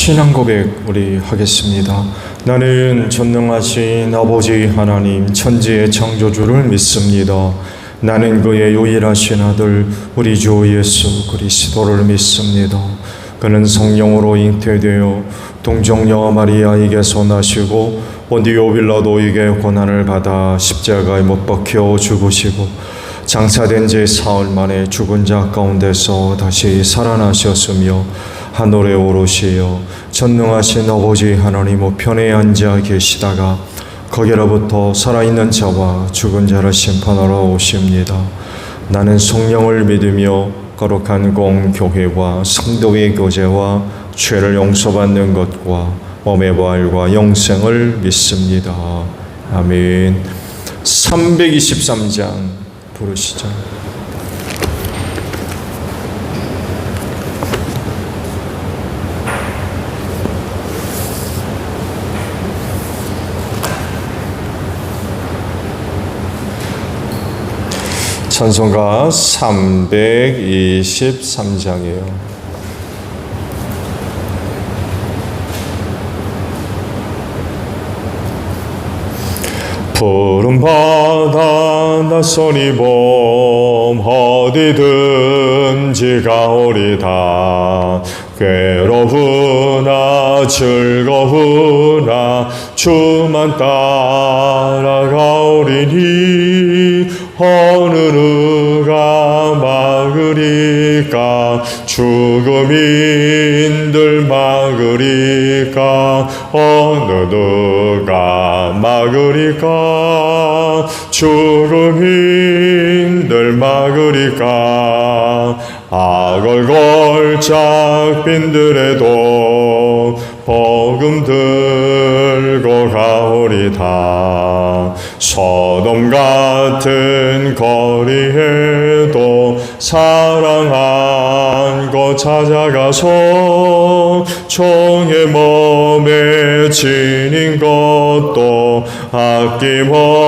신앙 고백 우리 하겠습니다. 나는 전능하신 아버지 하나님 천지의 창조주를 믿습니다. 나는 그의 유일하신 아들 우리 주 예수 그리스도를 믿습니다. 그는 성령으로 잉태되어 동정녀 마리아에게서 나시고 본디오 빌라도에게 고난을 받아 십자가에 못 박혀 죽으시고 장사된 지 사흘 만에 죽은 자 가운데서 다시 살아나셨으며 하늘에 오르시어 전능하신 아버지 하나님 우편에 앉아 계시다가 거기로부터 살아있는 자와 죽은 자를 심판하러 오십니다. 나는 성령을 믿으며 거룩한 공교회와 성도의 교제와 죄를 용서받는 것과 몸의 부활과 영생을 믿습니다. 아멘. 323장 부르시죠. 찬송가 323장이에요. 푸른 바다 낯선 이봄 어디든지 가오리다. 괴로우나 즐거우나 주만 따라가오리니 어느 누가 막으리까. 죽음인들 막으리까. 어느 누가 막으리까. 죽음인들 막으리까. 아걸골짝 빈들에도 복음 들고 가오리다. 소돔 같은 거리에도 사랑한 곳 찾아가서 종의 몸에 지닌 것도 아낌없이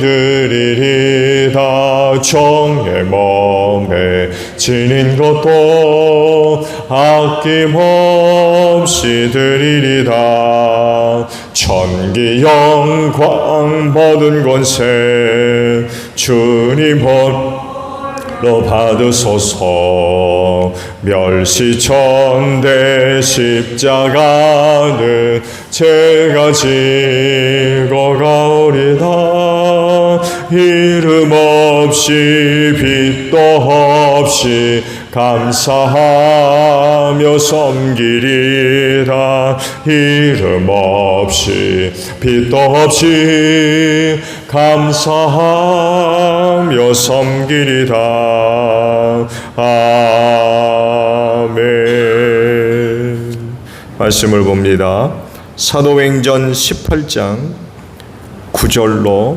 드리리다. 종의 몸에 지닌 것도 아낌없이 드리리다. 천기 영광 모든 권세 주님으로 받으소서. 멸시천대 십자가는 제가 지고 가오리다. 이름 없이 빛도 없이 감사하며 섬기리라. 이름 없이 빛도 없이 감사하며 섬기리라. 아멘. 말씀을 봅니다. 사도행전 18장 9절로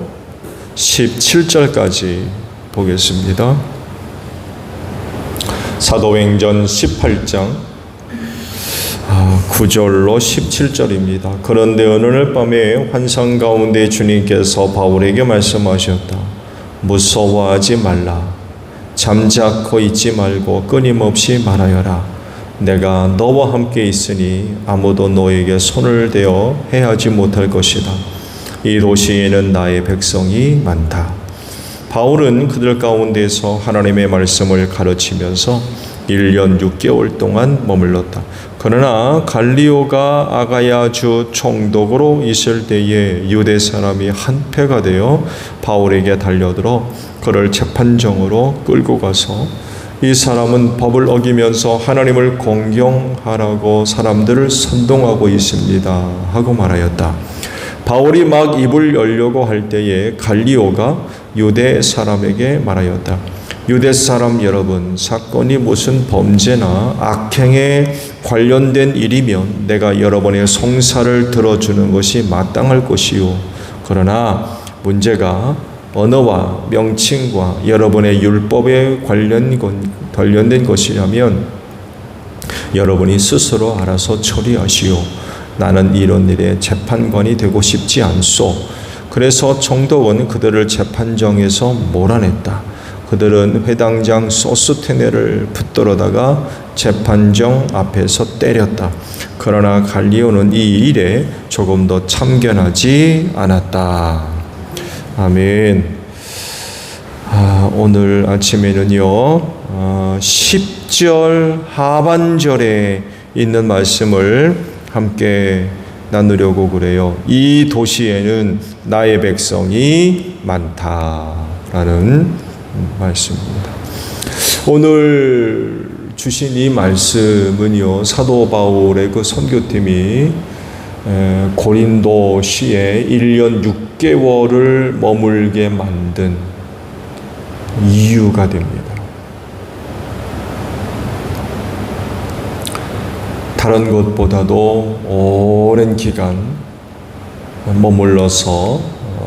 17절까지 보겠습니다. 사도행전 18장 9절로 17절입니다. 그런데 어느 날 밤에 환상 가운데 주님께서 바울에게 말씀하셨다. 무서워하지 말라. 잠자코 있지 말고 끊임없이 말하여라. 내가 너와 함께 있으니 아무도 너에게 손을 대어 해하지 못할 것이다. 이 도시에는 나의 백성이 많다. 바울은 그들 가운데서 하나님의 말씀을 가르치면서 1년 6개월 동안 머물렀다. 그러나 갈리오가 아가야 주 총독으로 있을 때에 유대 사람이 한패가 되어 바울에게 달려들어 그를 재판정으로 끌고 가서 이 사람은 법을 어기면서 하나님을 공경하라고 사람들을 선동하고 있습니다 하고 말하였다. 바울이 막 입을 열려고 할 때에 갈리오가 유대 사람에게 말하였다. 유대 사람 여러분, 사건이 무슨 범죄나 악행에 관련된 일이면 내가 여러분의 송사를 들어주는 것이 마땅할 것이요. 그러나 문제가 언어와 명칭과 여러분의 율법에 관련된 것이라면 여러분이 스스로 알아서 처리하시오. 나는 이런 일에 재판관이 되고 싶지 않소. 그래서 총독은 그들을 재판정에서 몰아냈다. 그들은 회당장 소스테네를 붙들어다가 재판정 앞에서 때렸다. 그러나 갈리오는 이 일에 조금 더 참견하지 않았다. 아멘. 오늘 아침에는요, 10절 하반절에 있는 말씀을 함께 나누려고 그래요. 이 도시에는 나의 백성이 많다라는 말씀입니다. 오늘 주신 이 말씀은요, 사도 바울의 그 선교팀이 고린도시에 1년 6개월을 머물게 만든 이유가 됩니다. 다른 것보다도 오랜 기간 머물러서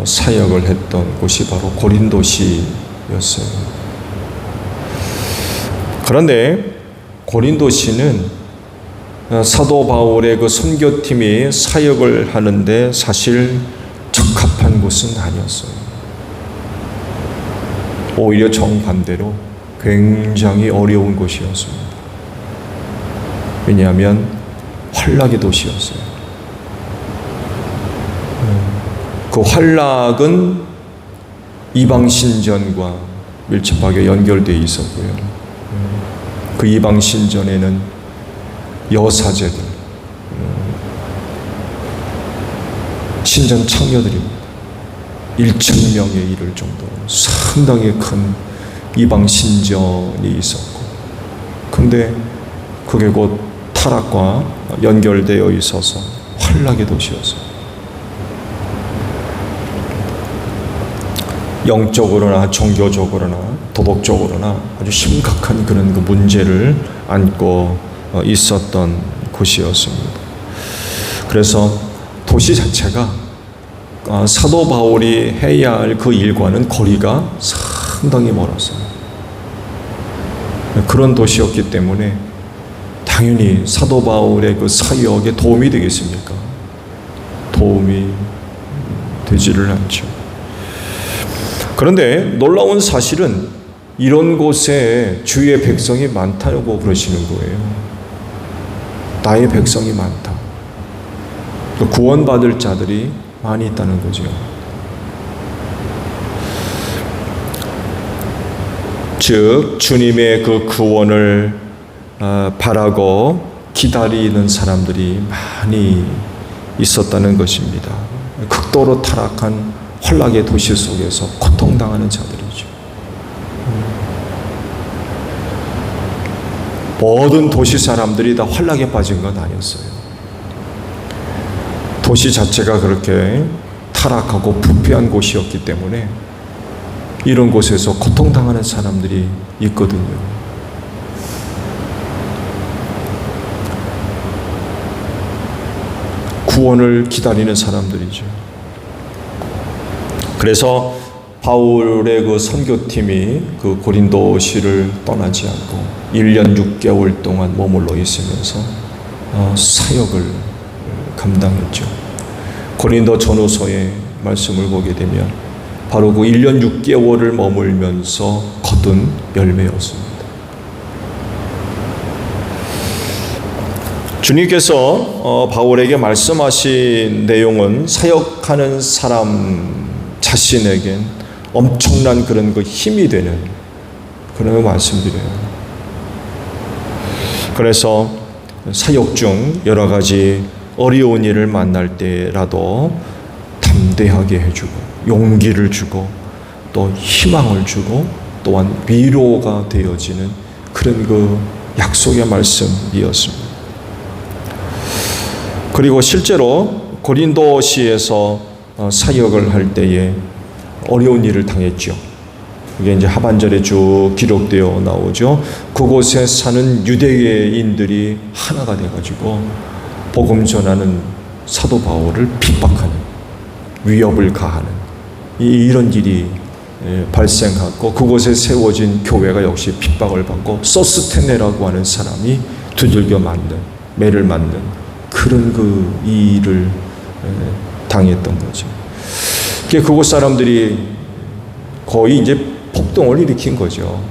사역을 했던 곳이 바로 고린도시였어요. 그런데 고린도시는 사도 바울의 그 선교팀이 사역을 하는데 사실 적합한 곳은 아니었어요. 오히려 정반대로 굉장히 어려운 곳이었습니다. 왜냐하면 환락의 도시였어요. 그 환락은 이방신전과 밀접하게 연결되어 있었고요. 그 이방신전에는 여사제들, 신전 창녀들입니다. 1,000명에 이를 정도로 상당히 큰 이방신전이 있었고, 근데 그게 곧 타락과 연결되어 있어서 환락의 도시였어요. 영적으로나 종교적으로나 도덕적으로나 아주 심각한 그런 그 문제를 안고 있었던 곳이었습니다. 그래서 도시 자체가 사도 바울이 해야 할 그 일과는 거리가 상당히 멀었어요. 그런 도시였기 때문에 당연히 사도 바울의 그 사역에 도움이 되겠습니까? 도움이 되지를 않죠. 그런데 놀라운 사실은 이런 곳에 주의 백성이 많다고 그러시는 거예요. 나의 백성이 많다. 구원받을 자들이 많이 있다는 거죠. 즉 주님의 그 구원을 바라고 기다리는 사람들이 많이 있었다는 것입니다. 극도로 타락한 환락의 도시 속에서 고통당하는 자들이죠. 모든 도시 사람들이 다 환락에 빠진 건 아니었어요. 도시 자체가 그렇게 타락하고 부패한 곳이었기 때문에 이런 곳에서 고통당하는 사람들이 있거든요. 구원을 기다리는 사람들이죠. 그래서 바울의 그 선교팀이 그 고린도시를 떠나지 않고 1년 6개월 동안 머물러 있으면서 사역을 감당했죠. 고린도 전후서의 말씀을 보게 되면 바로 그 1년 6개월을 머물면서 거둔 열매였습니다. 주님께서 바울에게 말씀하신 내용은 사역하는 사람 자신에겐 엄청난 그런 그 힘이 되는 그런 말씀드려요. 그래서 사역 중 여러 가지 어려운 일을 만날 때라도 담대하게 해주고 용기를 주고 또 희망을 주고 또한 위로가 되어지는 그런 그 약속의 말씀이었습니다. 그리고 실제로 고린도시에서 사역을 할 때에 어려운 일을 당했죠. 그게 이제 하반절에 쭉 기록되어 나오죠. 그곳에 사는 유대인들이 하나가 돼가지고 복음 전하는 사도 바울을 핍박하는, 위협을 가하는 이런 일이 발생하고 그곳에 세워진 교회가 역시 핍박을 받고 소스테네라고 하는 사람이 두들겨 맞는, 매를 맞는 그런 그 일을 당했던 거죠. 그곳 사람들이 거의 이제 폭동을 일으킨 거죠.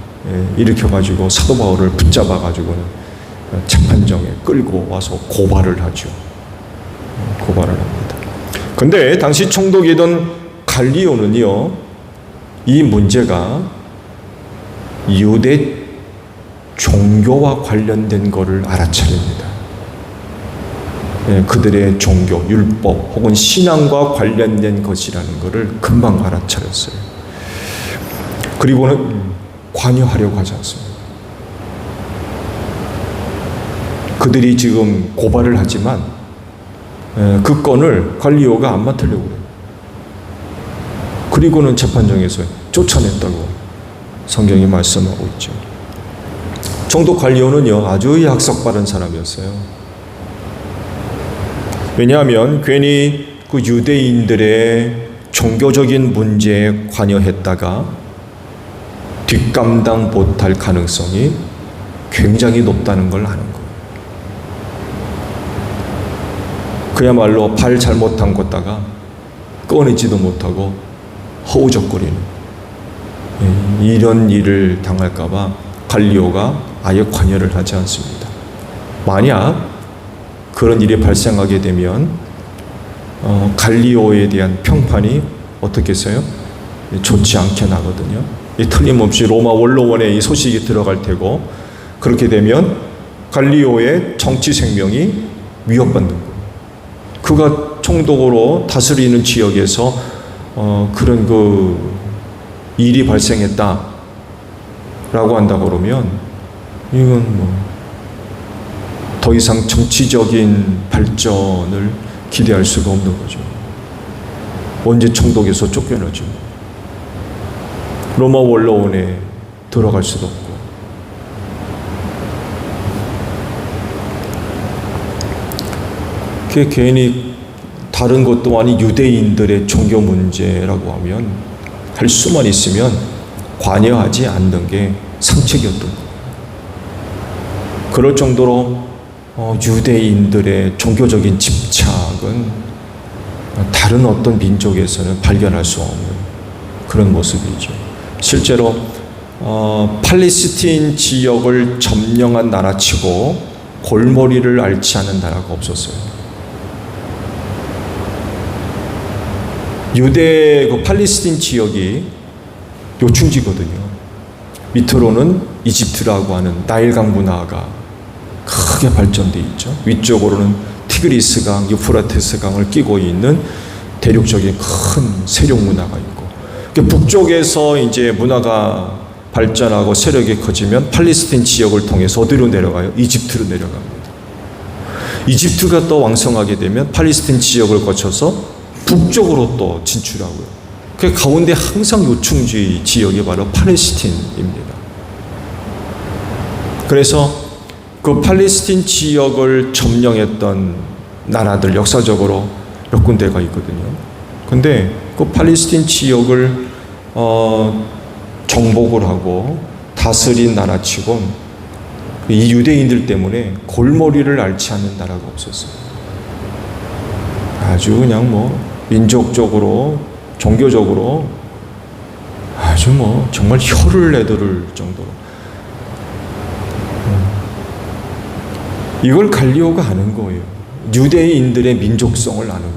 일으켜가지고 사도 바울을 붙잡아가지고는 재판정에 끌고 와서 고발을 하죠. 고발을 합니다. 근데 당시 총독이던 갈리오는요, 이 문제가 유대 종교와 관련된 것을 알아차립니다. 그들의 종교, 율법 혹은 신앙과 관련된 것이라는 것을 금방 알아차렸어요. 그리고는 관여하려고 하지 않습니다. 그들이 지금 고발을 하지만 그 건을 갈리오가 안 맡으려고 해요. 그리고는 재판정에서 쫓아냈다고 성경이 말씀하고 있죠. 총독 갈리오는요, 아주 학석 바른 사람이었어요. 왜냐하면 괜히 그 유대인들의 종교적인 문제에 관여했다가 뒷감당 못할 가능성이 굉장히 높다는 걸 아는 거예요. 그야말로 발 잘못 담궜다가 꺼내지도 못하고 허우적거리는 이런 일을 당할까봐 갈리오가 아예 관여를 하지 않습니다. 만약 그런 일이 발생하게 되면 갈리오에 대한 평판이 어떻겠어요? 좋지 않게 나거든요. 틀림없이 로마 원로원에 이 소식이 들어갈 테고, 그렇게 되면 갈리오의 정치 생명이 위협받는 거예요. 그가 총독으로 다스리는 지역에서 그런 그 일이 발생했다라고 한다 그러면 이건 뭐 더 이상 정치적인 발전을 기대할 수가 없는 거죠. 언제 총독에서 쫓겨나죠. 로마 원로원에 들어갈 수도 없고. 그게 괜히 다른 것도 아닌 유대인들의 종교 문제라고 하면 할 수만 있으면 관여하지 않는 게 상책이었던 거예요. 그럴 정도로 유대인들의 종교적인 집착은 다른 어떤 민족에서는 발견할 수 없는 그런 모습이죠. 실제로 팔레스틴 지역을 점령한 나라치고 골머리를 앓지 않은 나라가 없었어요. 유대 그 팔레스틴 지역이 요충지거든요. 밑으로는 이집트라고 하는 나일강 문화가 크게 발전되어 있죠. 위쪽으로는 티그리스강, 유프라테스강을 끼고 있는 대륙적인 큰 세력 문화가 있고, 북쪽에서 이제 문화가 발전하고 세력이 커지면 팔레스틴 지역을 통해서 어디로 내려가요? 이집트로 내려갑니다. 이집트가 또 왕성하게 되면 팔레스틴 지역을 거쳐서 북쪽으로 또 진출하고요. 그 가운데 항상 요충지 지역이 바로 팔레스틴입니다. 그래서 그 팔레스틴 지역을 점령했던 나라들 역사적으로 몇 군데가 있거든요. 근데 그 팔레스틴 지역을 정복을 하고 다스린 나라치곤 이 유대인들 때문에 골머리를 앓지 않는 나라가 없었어요. 아주 그냥 뭐 민족적으로 종교적으로 아주 뭐 정말 혀를 내두를 정도로 이걸 갈리오가 아는 거예요. 유대인들의 민족성을 아는 거예요.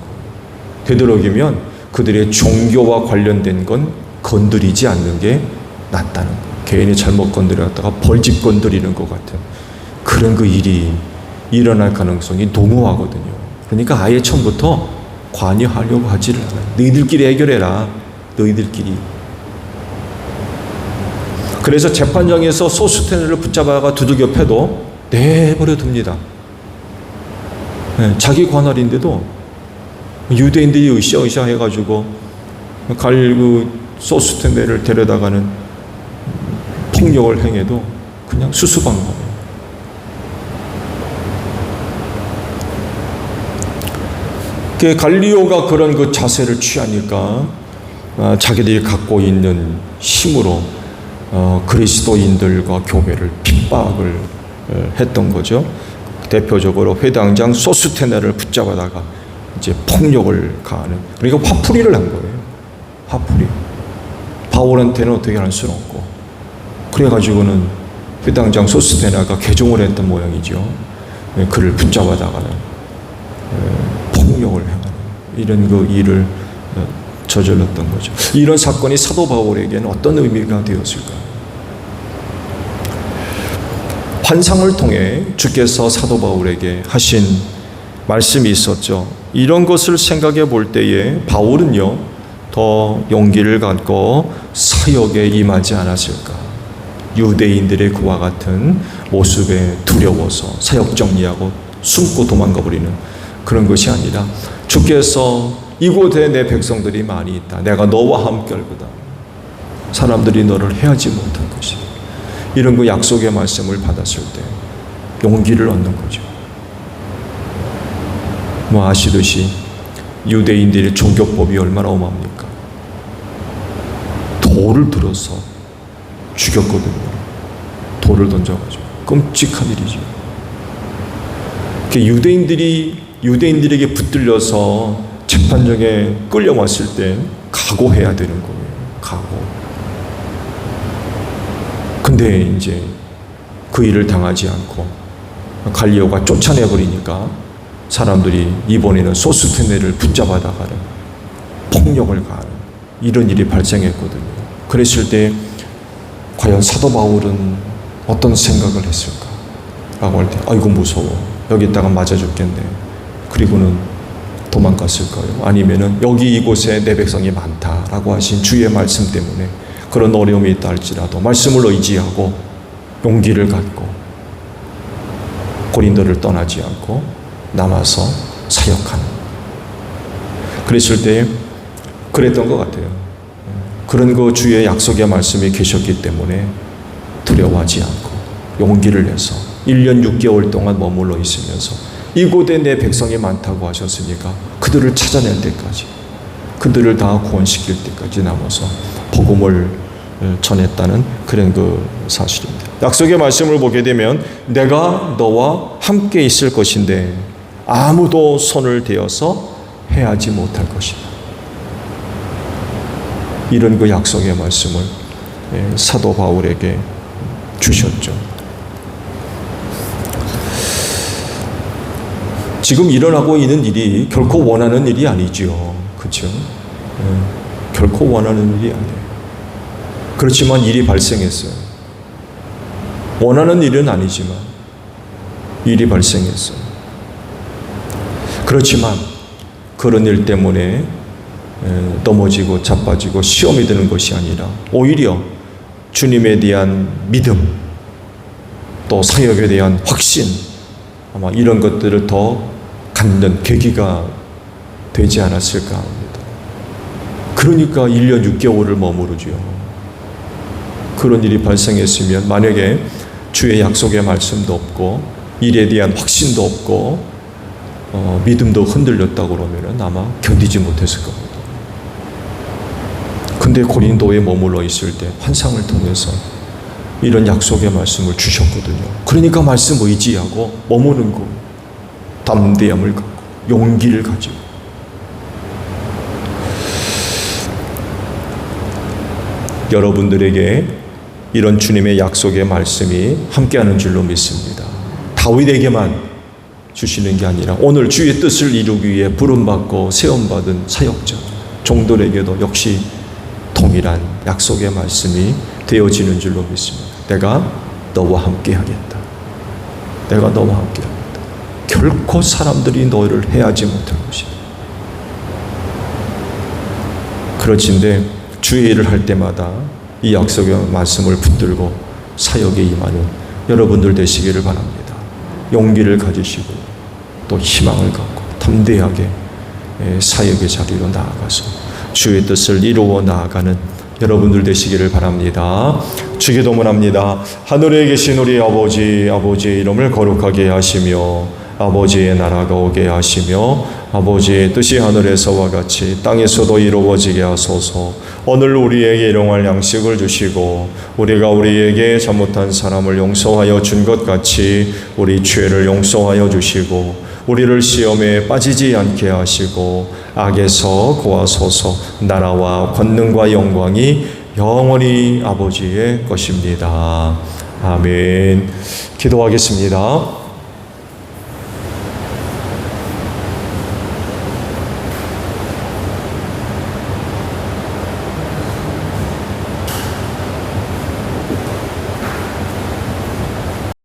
되도록이면 그들의 종교와 관련된 건 건드리지 않는 게 낫다는 거예요. 개인이 잘못 건드렸다가 벌집 건드리는 것 같은 그런 그 일이 일어날 가능성이 농후하거든요. 그러니까 아예 처음부터 관여하려고 하지를 않아요. 너희들끼리 해결해라. 너희들끼리. 그래서 재판정에서 소스테네를 붙잡아가 두들겨 패도 내버려 둡니다. 네, 자기 관할인데도 유대인들이 으쌰으쌰 해가지고 그 소스테네를 데려다가는 폭력을 행해도 그냥 수수방관해요. 갈리오가 그런 그 자세를 취하니까 자기들이 갖고 있는 힘으로 그리스도인들과 교회를 핍박을 했던 거죠. 대표적으로 회당장 소스테네를 붙잡아다가 이제 폭력을 가하는, 그러니까 화풀이를 한 거예요. 화풀이. 바울한테는 어떻게 할 수는 없고, 그래가지고는 회당장 소스테나가 개종을 했던 모양이죠. 그를 붙잡아다가는 폭력을 행하는 이런 그 일을 저질렀던 거죠. 이런 사건이 사도 바울에게는 어떤 의미가 되었을까? 환상을 통해 주께서 사도 바울에게 하신 말씀이 있었죠. 이런 것을 생각해 볼 때에 바울은요, 더 용기를 갖고 사역에 임하지 않았을까? 유대인들의 그와 같은 모습에 두려워서 사역 정리하고 숨고 도망가 버리는 그런 것이 아니라, 주께서 이곳에 내 백성들이 많이 있다. 내가 너와 함께 할 거다. 사람들이 너를 해하지 못할 것이다. 이런 그 약속의 말씀을 받았을 때 용기를 얻는 거죠. 뭐 아시듯이 유대인들의 종교법이 얼마나 엄합니까? 돌을 들어서 죽였거든요. 돌을 던져가지고. 끔찍한 일이죠. 유대인들에게 붙들려서 재판정에 끌려왔을 때 각오해야 되는 거예요. 각오. 근데 이제 그 일을 당하지 않고 갈리오가 쫓아내버리니까 사람들이 이번에는 소스테네를 붙잡아다가는 폭력을 가하는 이런 일이 발생했거든요. 그랬을 때 과연 사도 바울은 어떤 생각을 했을까? 라고 할 때, 아이고 무서워. 여기 있다가 맞아 죽겠네. 그리고는 도망갔을까요? 아니면은 여기 이곳에 내 백성이 많다라고 하신 주의 말씀 때문에 그런 어려움이 있다 할지라도 말씀을 의지하고 용기를 갖고 고린도를 떠나지 않고 남아서 사역하는, 그랬을 때 그랬던 것 같아요. 그런 그 주의 약속의 말씀이 계셨기 때문에 두려워하지 않고 용기를 내서 1년 6개월 동안 머물러 있으면서 이곳에 내 백성이 많다고 하셨으니까 그들을 찾아낼 때까지, 그들을 다 구원시킬 때까지 남아서 복음을 전했다는 그런 그 사실입니다. 약속의 말씀을 보게 되면 내가 너와 함께 있을 것인데 아무도 손을 대어서 해하지 못할 것이다. 이런 그 약속의 말씀을 사도 바울에게 주셨죠. 지금 일어나고 있는 일이 결코 원하는 일이 아니죠. 그렇죠? 결코 원하는 일이 아니에요. 그렇지만 일이 발생했어요. 원하는 일은 아니지만 일이 발생했어요. 그렇지만 그런 일 때문에 넘어지고 자빠지고 시험이 드는 것이 아니라 오히려 주님에 대한 믿음, 또 사역에 대한 확신, 아마 이런 것들을 더 갖는 계기가 되지 않았을까 합니다. 그러니까 1년 6개월을 머무르죠. 그런 일이 발생했으면 만약에 주의 약속의 말씀도 없고 일에 대한 확신도 없고 믿음도 흔들렸다고 그러면 아마 견디지 못했을 겁니다. 근데 고린도에 머물러 있을 때 환상을 통해서 이런 약속의 말씀을 주셨거든요. 그러니까 말씀 의지하고 머무는 거, 담대함을 갖고 용기를 가지고. 여러분들에게 이런 주님의 약속의 말씀이 함께하는 줄로 믿습니다. 다윗에게만 주시는 게 아니라 오늘 주의 뜻을 이루기 위해 부름받고 세움받은 사역자 종들에게도 역시 동일한 약속의 말씀이 되어지는 줄로 믿습니다. 내가 너와 함께 하겠다. 내가 너와 함께 하겠다. 결코 사람들이 너를 해하지 못할 것이다. 그렇진데 주의 일을 할 때마다 이 약속의 말씀을 붙들고 사역에 임하는 여러분들 되시기를 바랍니다. 용기를 가지시고 또 희망을 갖고 담대하게 사역의 자리로 나아가서 주의 뜻을 이루어 나아가는 여러분들 되시기를 바랍니다. 주기도문합니다. 하늘에 계신 우리 아버지, 아버지의 이름을 거룩하게 하시며 아버지의 나라가 오게 하시며 아버지의 뜻이 하늘에서와 같이 땅에서도 이루어지게 하소서. 오늘 우리에게 일용할 양식을 주시고 우리가 우리에게 잘못한 사람을 용서하여 준 것 같이 우리 죄를 용서하여 주시고 우리를 시험에 빠지지 않게 하시고 악에서 구하소서. 나라와 권능과 영광이 영원히 아버지의 것입니다. 아멘. 기도하겠습니다.